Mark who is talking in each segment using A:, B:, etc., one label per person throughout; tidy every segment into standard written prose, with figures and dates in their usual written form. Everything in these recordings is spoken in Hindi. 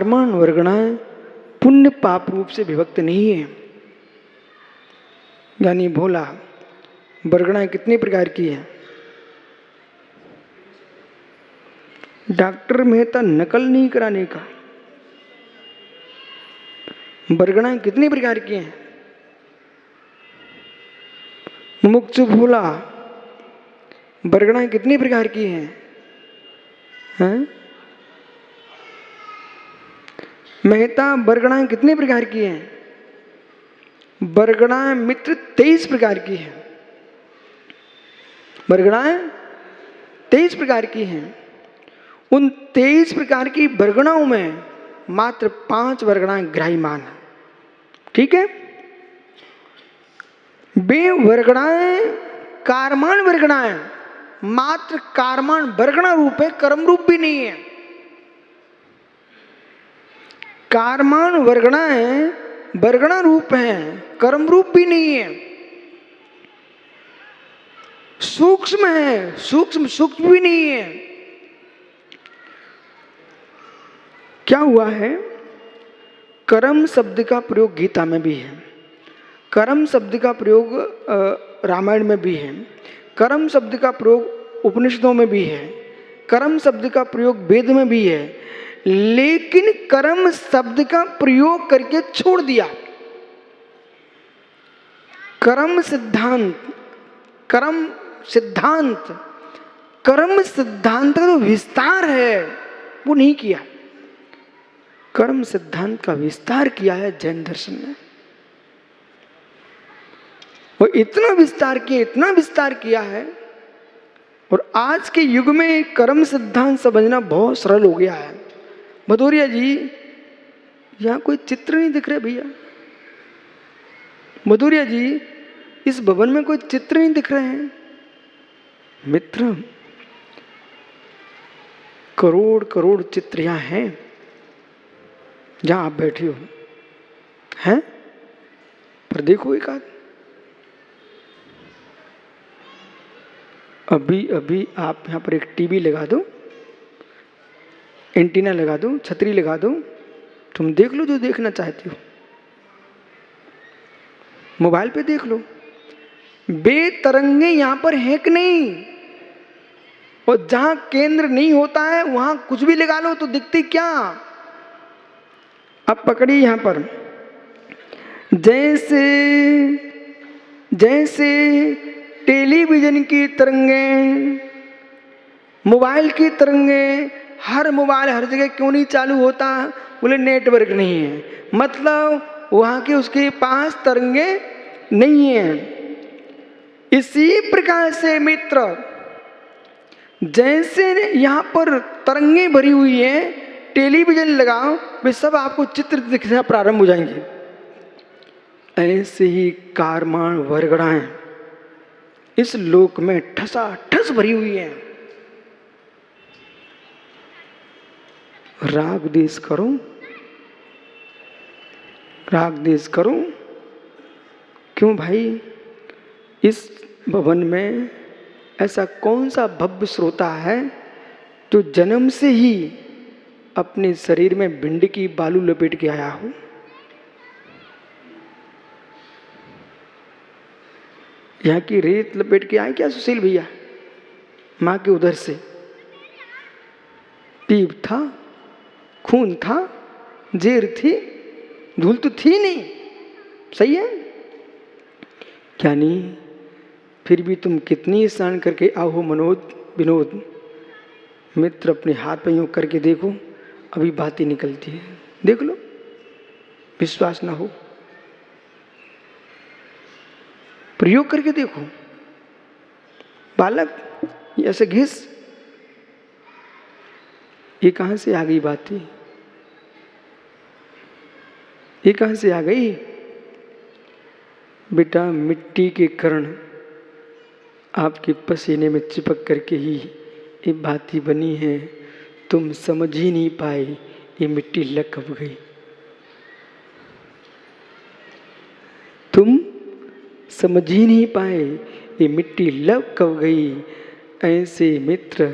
A: कारमान वर्गणाएं पुण्य पाप रूप से विभक्त नहीं है। यानी भोला वर्गणाएं कितनी प्रकार की है? डॉक्टर मेहता नकल नहीं कराने का। वर्गणाएं कितनी प्रकार की हैं? मुमुक्षु भोला वर्गणाएं कितनी प्रकार की हैं? हैं? मेहता वर्गणाएं कितनी प्रकार की हैं? वर्गणाएं मित्र 23 प्रकार की हैं। वर्गणाएं 23 प्रकार की हैं। उन 23 प्रकार की वर्गणाओं में मात्र 5 वर्गणाएं ग्राह्यमान हैं। ठीक है? वे वर्गणाएं कारमान वर्गणाएं मात्र कारमान वर्गणा रूप है, कर्म रूप भी नहीं है। कारमान वर्गणाएं वर्गणा रूप है, कर्म रूप भी नहीं है। सूक्ष्म है, सूक्ष्म भी नहीं है। क्या हुआ है? कर्म शब्द का प्रयोग गीता में भी है, कर्म शब्द का प्रयोग रामायण में भी है, कर्म शब्द का प्रयोग उपनिषदों में भी है, कर्म शब्द का प्रयोग वेद में भी है। लेकिन कर्म शब्द का प्रयोग करके छोड़ दिया। कर्म सिद्धांत कर्म सिद्धांत का जो विस्तार है वो नहीं किया। कर्म सिद्धांत का विस्तार किया है जैन दर्शन ने। वो इतना विस्तार किया है, और आज के युग में कर्म सिद्धांत समझना बहुत सरल हो गया है। भदौरिया जी, यहां कोई चित्र नहीं दिख रहे भैया। भदौरिया जी, इस भवन में कोई चित्र नहीं दिख रहे हैं। मित्र, करोड़ करोड़ चित्र यहां हैं जहां आप बैठे हो, हैं? पर देखो एक आध। अभी अभी आप यहां पर एक टीवी लगा दो, एंटीना लगा दो, छतरी लगा दो, तुम देख लो जो देखना चाहते हो। मोबाइल पे देख लो, बेतरंगे यहां पर है कि नहीं? और जहां केंद्र नहीं होता है वहां कुछ भी लगा लो तो दिखती क्या? अब पकड़िए यहां पर, जैसे जैसे टेलीविजन की तरंगे, मोबाइल की तरंगे, हर मोबाइल हर जगह क्यों नहीं चालू होता? बोले नेटवर्क नहीं है, मतलब वहां के उसके पास तरंगे नहीं है। इसी प्रकार से मित्र, जैसे यहां पर तरंगे भरी हुई है, टेलीविजन लगाओ वे सब आपको चित्र दिखना प्रारंभ हो जाएंगे। ऐसे ही कारमान वर्गणाएं इस लोक में ठसाठस भरी हुई है। राग देश करो, राग देश करो। क्यों भाई? इस भवन में ऐसा कौन सा भव्य श्रोता है जो जन्म से ही अपने शरीर में भिंड की बालू लपेट के आया हो? यहाँ की रेत लपेट के आए क्या सुशील भैया? माँ के उधर से पीप था, खून था, जेर थी, धूल तो थी नहीं। सही है क्या? नहीं, फिर भी तुम कितनी स्नान करके आओ हो विनोद मित्र, अपने हाथ पे यूं करके देखो, अभी बातें निकलती है। देख लो, विश्वास ना हो प्रयोग करके देखो। बालक ऐसे घिस, ये कहां से आ गई बातें? ये कहां से आ गई? बेटा, मिट्टी के कण आपके पसीने में चिपक करके ही ये बातें बनी है। तुम समझ ही नहीं पाए ये मिट्टी लग कब गई। तुम समझ ही नहीं पाए ये मिट्टी लग कब गई। ऐसे मित्र,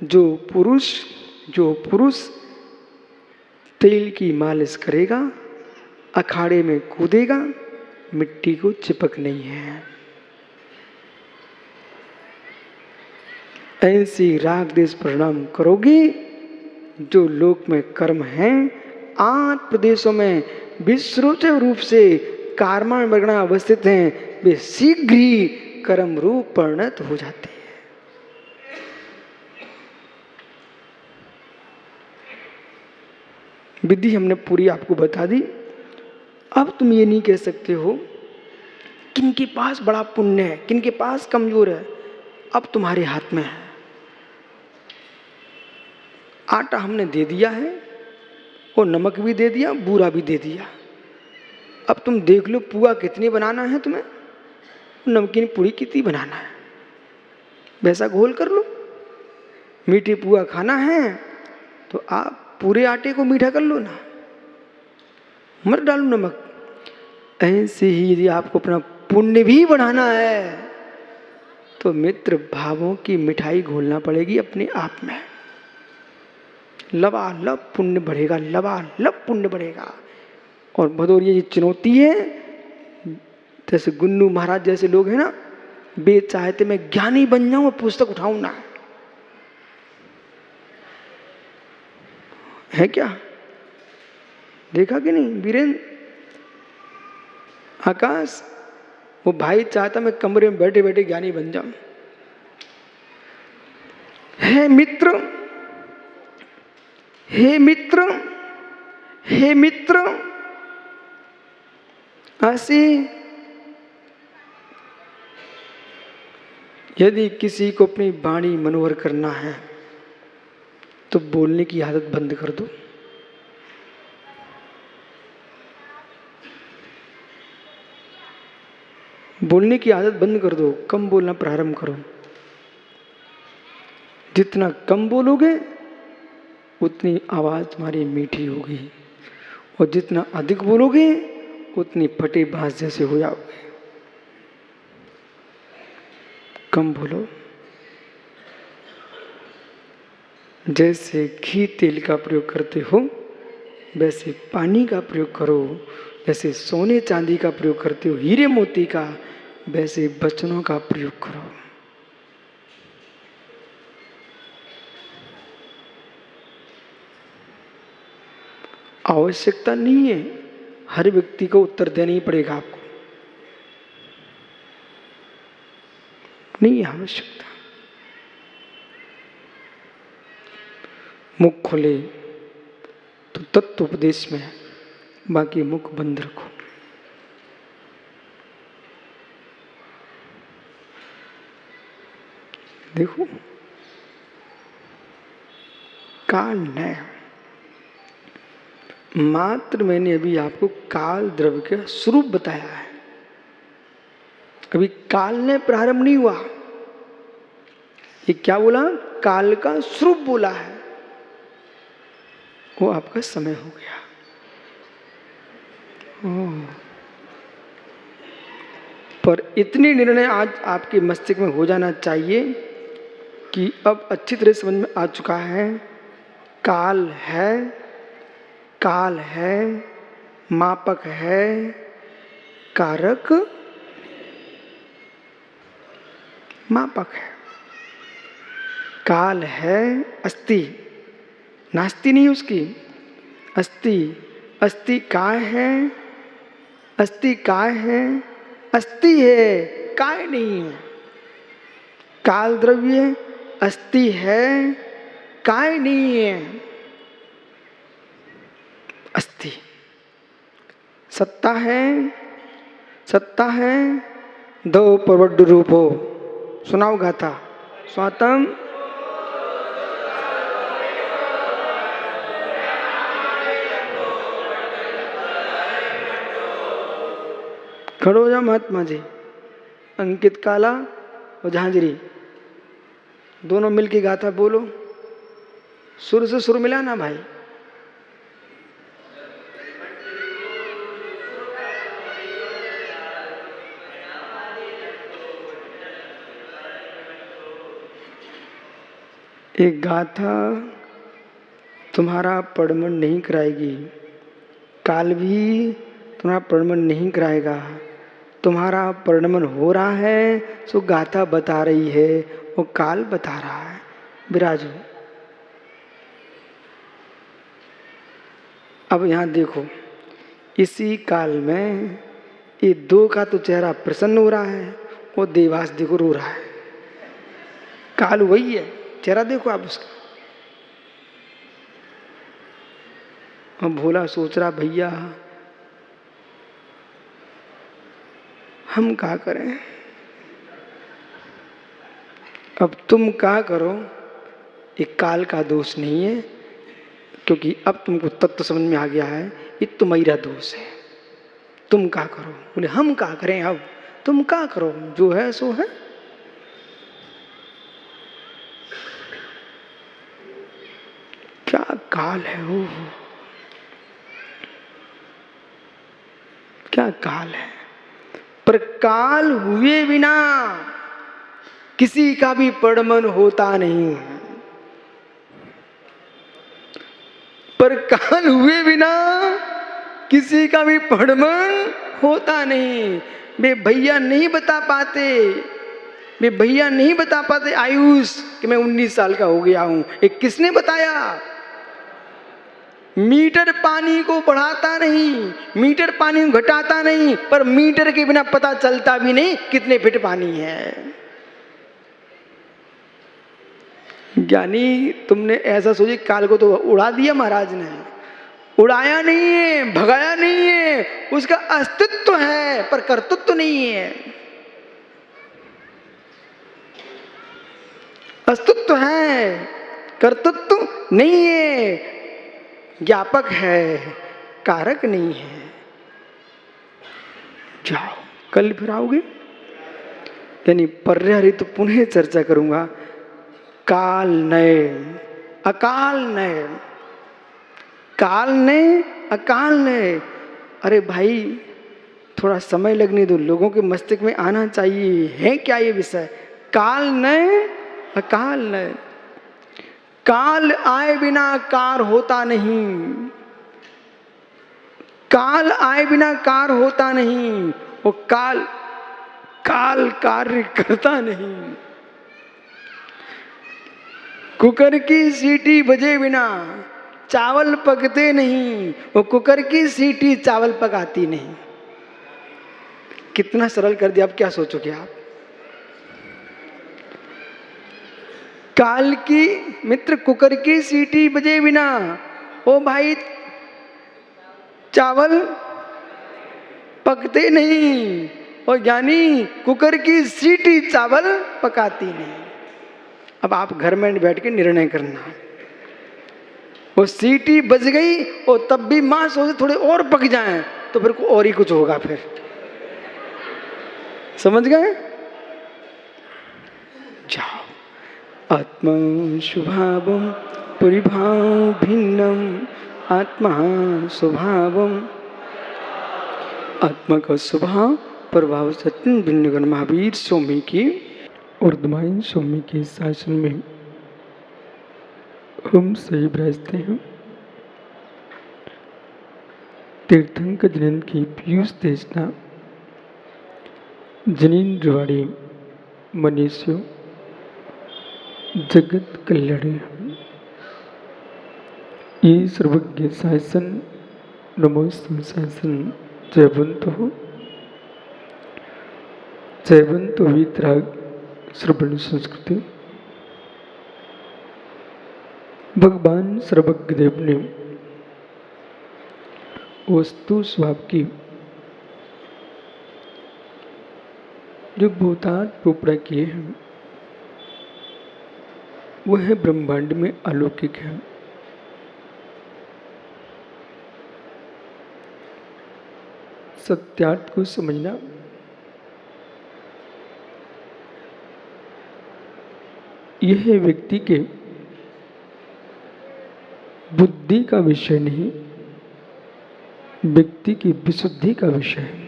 A: जो पुरुष तेल की मालिश करेगा, अखाड़े में कूदेगा, मिट्टी को चिपक नहीं है। ऐसी राग देश प्रणाम करोगी, जो लोक में कर्म हैं 8 प्रदेशों में विश्रोचक रूप से कार्मा में वर्गणा अवस्थित हैं, वे शीघ्र ही कर्म रूप परिणत हो जाते हैं। विधि हमने पूरी आपको बता दी। अब तुम ये नहीं कह सकते हो किनके पास बड़ा पुण्य है, किनके पास कमजोर है। अब तुम्हारे हाथ में है। आटा हमने दे दिया है और नमक भी दे दिया, बूरा भी दे दिया। अब तुम देख लो पुआ कितनी बनाना है तुम्हें, नमकीन पूरी कितनी बनाना है, वैसा घोल कर लो। मीठी पुआ खाना है तो आप पूरे आटे को मीठा कर लो ना, मत डालो नमक। ऐसे ही यदि आपको अपना पुण्य भी बढ़ाना है तो मित्र भावों की मिठाई घोलना पड़ेगी अपने आप में। लबालब पुण्य बढ़ेगा, लबालब पुण्य बढ़ेगा। और भदौरिया ये चुनौती है, जैसे गुन्नू महाराज जैसे लोग हैं ना, वे चाहते मैं ज्ञानी बन जाऊं और पुस्तक उठाऊं ना, है क्या? देखा कि नहीं वीरेंद्र? आकाश, वो भाई चाहता मैं कमरे में बैठे बैठे ज्ञानी बन जाऊं। हे मित्र, हे मित्र, हे मित्र, ऐसे यदि किसी को अपनी वाणी मनोहर करना है तो बोलने की आदत बंद कर दो। बोलने की आदत बंद कर दो, कम बोलना प्रारंभ करो। जितना कम बोलोगे उतनी आवाज तुम्हारी मीठी होगी, और जितना अधिक बोलोगे उतनी फटे बांस जैसे हो जाओगे। कम बोलो। जैसे घी तेल का प्रयोग करते हो वैसे पानी का प्रयोग करो, जैसे सोने चांदी का प्रयोग करते हो, हीरे मोती का, वैसे वचनों का प्रयोग करो। आवश्यकता नहीं है हर व्यक्ति को उत्तर देना ही पड़ेगा आपको, नहीं है आवश्यकता। मुख खोले तो तत्व उपदेश में, बाकी मुख बंद रखो। देखो काल न्याय, मात्र मैंने अभी आपको काल द्रव्य का स्वरूप बताया है, अभी काल ने प्रारंभ नहीं हुआ। ये क्या बोला? काल का स्वरूप बोला है, वो आपका समय हो गया। पर इतने निर्णय आज आपके मस्तिष्क में हो जाना चाहिए कि अब अच्छी तरह समझ में आ चुका है, काल है, काल है, मापक है, कारक मापक है। काल है अस्ति, नास्ति नहीं उसकी, अस्ति। अस्ति काय है? अस्ति काय है? अस्ति है, काय नहीं है। काल द्रव्य अस्ति है, काय नहीं है। अस्ति सत्ता है, सत्ता है, दो प्रवड्ड रूप हो। सुनाओ गाथा स्वातम। खड़ो हो जाओ महात्मा जी। अंकित काला और झांझरी दोनों मिलके गाथा बोलो, सुर से सुर मिला ना भाई। एक गाथा तुम्हारा परमन नहीं कराएगी, काल भी तुम्हारा परमन नहीं कराएगा। तुम्हारा परमन हो रहा है सो गाथा बता रही है, वो काल बता रहा है। विराजो। अब यहां देखो, इसी काल में ये दो का तो चेहरा प्रसन्न हो रहा है, वो देवास देखो रो रहा है। काल वही है, चेहरा देखो आप उसका। अब भोला सोच रहा भैया हम क्या करें, अब तुम क्या करो, ये काल का दोष नहीं है, क्योंकि अब तुमको तत्व समझ में आ गया है, ये तुम्हारा दोष है। तुम क्या करो। बोले हम क्या करें, अब तुम क्या करो, जो है सो है। क्या काल है वो, क्या काल है। पर काल हुए बिना किसी का भी परमन होता नहीं है। पर काल हुए बिना किसी का भी परमन होता नहीं। वे भैया नहीं बता पाते, वे भैया नहीं बता पाते आयुष कि मैं 19 साल का हो गया हूं। ये किसने बताया। मीटर पानी को बढ़ाता नहीं, मीटर पानी को घटाता नहीं, पर मीटर के बिना पता चलता भी नहीं कितने फीट पानी है। ज्ञानी तुमने ऐसा सोचे, काल को तो उड़ा दिया महाराज ने। उड़ाया नहीं है, भगाया नहीं है, उसका अस्तित्व है पर कर्तृत्व नहीं है। अस्तित्व है, कर्तृत्व नहीं है। ज्ञापक है, कारक नहीं है। जाओ, कल फिर आओगे। यानी पर्यायित तो पुनः चर्चा करूंगा। काल नय, अकाल नय, काल नय, अकाल नय। अरे भाई थोड़ा समय लगने दो, लोगों के मस्तिष्क में आना चाहिए है क्या ये विषय। काल नय, अकाल नय। काल आए बिना कार होता नहीं, काल आए बिना कार होता नहीं। वो काल, काल कार्य करता नहीं। कुकर की सीटी बजे बिना चावल पकते नहीं। वो कुकर की सीटी चावल पकाती नहीं। कितना सरल कर दिया। अब क्या सोचोगे आप। काल की मित्र कुकर की सीटी बजे बिना ओ भाई चावल पकते नहीं। और ज्ञानी कुकर की सीटी चावल पकाती नहीं। अब आप घर में बैठ के निर्णय करना। वो सीटी बज गई और तब भी मां सोचे थोड़े और पक जाएं तो फिर और ही कुछ होगा। फिर समझ गए। जाओ। आत्मा स्वभावम परिभाव भिन्नम, आत्मा स्वभावम, आत्मा का स्वभाव प्रभाव सत्य भिन्न गण। महावीर स्वामी की अर्धमाइन स्वामी के शासन में हम सही विराजते हैं। तीर्थंकर जनन की पीयूष देशना जनीन्द्रवाणी मनीष्यो जगत कल्याणी। ये सर्वज्ञ शासन नमोस्तु शासन जयवंत हो, जयवंत वितराग श्रवण संस्कृति। भगवान सर्वज्ञ देव ने वस्तु स्वभाव की जो भूतार्थ रूपड़ा किए हैं वह ब्रह्मांड में अलौकिक है। सत्यार्थ को समझना यह व्यक्ति के बुद्धि का विषय नहीं, व्यक्ति की विशुद्धि का विषय है।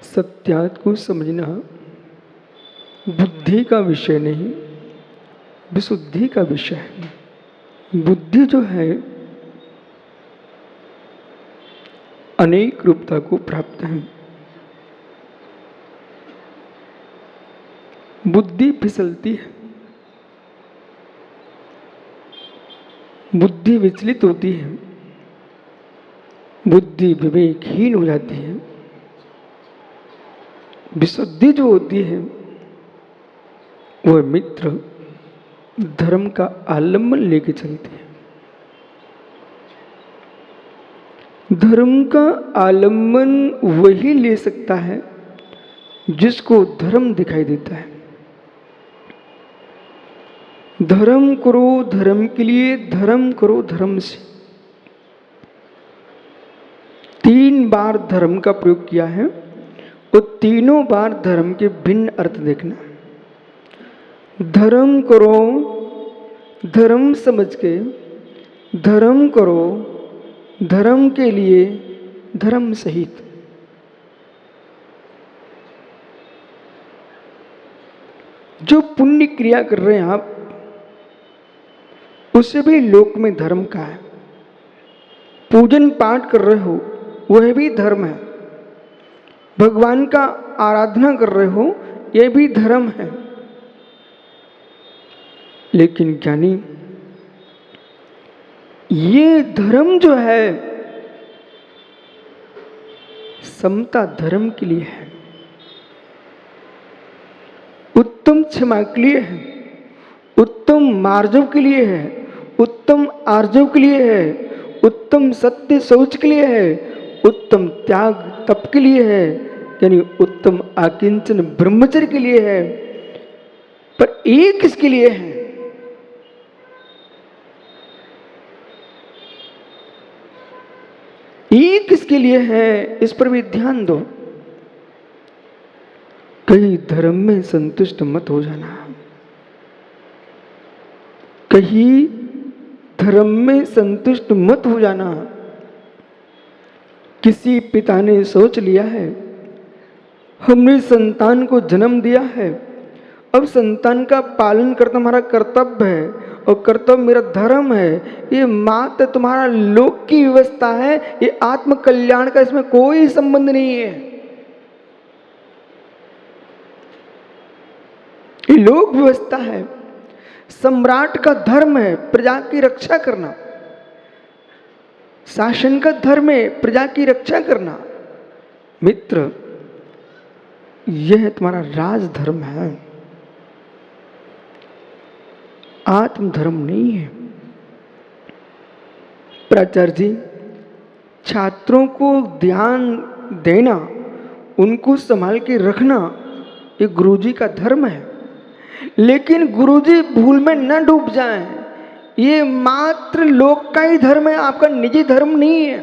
A: सत्यार्थ को समझना बुद्धि का विषय नहीं, विशुद्धि का विषय है। बुद्धि जो है अनेक रूपता को प्राप्त है। बुद्धि फिसलती है, बुद्धि विचलित होती है, बुद्धि विवेकहीन हो जाती है। विशुद्धि जो होती है वह मित्र धर्म का आलम्बन लेके चलती है। धर्म का आलम्बन वही ले सकता है जिसको धर्म दिखाई देता है। धर्म करो धर्म के लिए, धर्म करो धर्म से। 3 बार धर्म का प्रयोग किया है और तीनों बार धर्म के भिन्न अर्थ देखना। धर्म करो धर्म समझ के, धर्म करो धर्म के लिए, धर्म सहित। जो पुण्य क्रिया कर रहे हैं आप, उसे भी लोक में धर्म का है। पूजन पाठ कर रहे हो वह भी धर्म है। भगवान का आराधना कर रहे हो यह भी धर्म है। लेकिन ज्ञानी ये धर्म जो है समता धर्म के लिए है, उत्तम क्षमा के लिए है, उत्तम मार्जव के लिए है, उत्तम आर्जव के लिए है, उत्तम सत्य सोच के लिए है, उत्तम त्याग तप के लिए है, यानी उत्तम आकिंचन ब्रह्मचर्य के लिए है। पर एक किसके लिए है? एक किसके लिए है, इस पर भी ध्यान दो। कहीं धर्म में संतुष्ट मत हो जाना, कहीं धर्म में संतुष्ट मत हो जाना। किसी पिता ने सोच लिया है हमने संतान को जन्म दिया है, अब संतान का पालन करना हमारा कर्तव्य है और कर्तव्य मेरा धर्म है। ये मात्र तुम्हारा लोक की व्यवस्था है, ये आत्म कल्याण का इसमें कोई संबंध नहीं है। ये लोक व्यवस्था है, सम्राट का धर्म है प्रजा की रक्षा करना, शासन का धर्म है प्रजा की रक्षा करना। मित्र, यह तुम्हारा राजधर्म है, आत्मधर्म नहीं है। प्राचार्य जी, छात्रों को ध्यान देना, उनको संभाल के रखना, ये गुरुजी का धर्म है। लेकिन गुरुजी भूल में न डूब जाएं, ये मात्र लोक का ही धर्म है, आपका निजी धर्म नहीं है।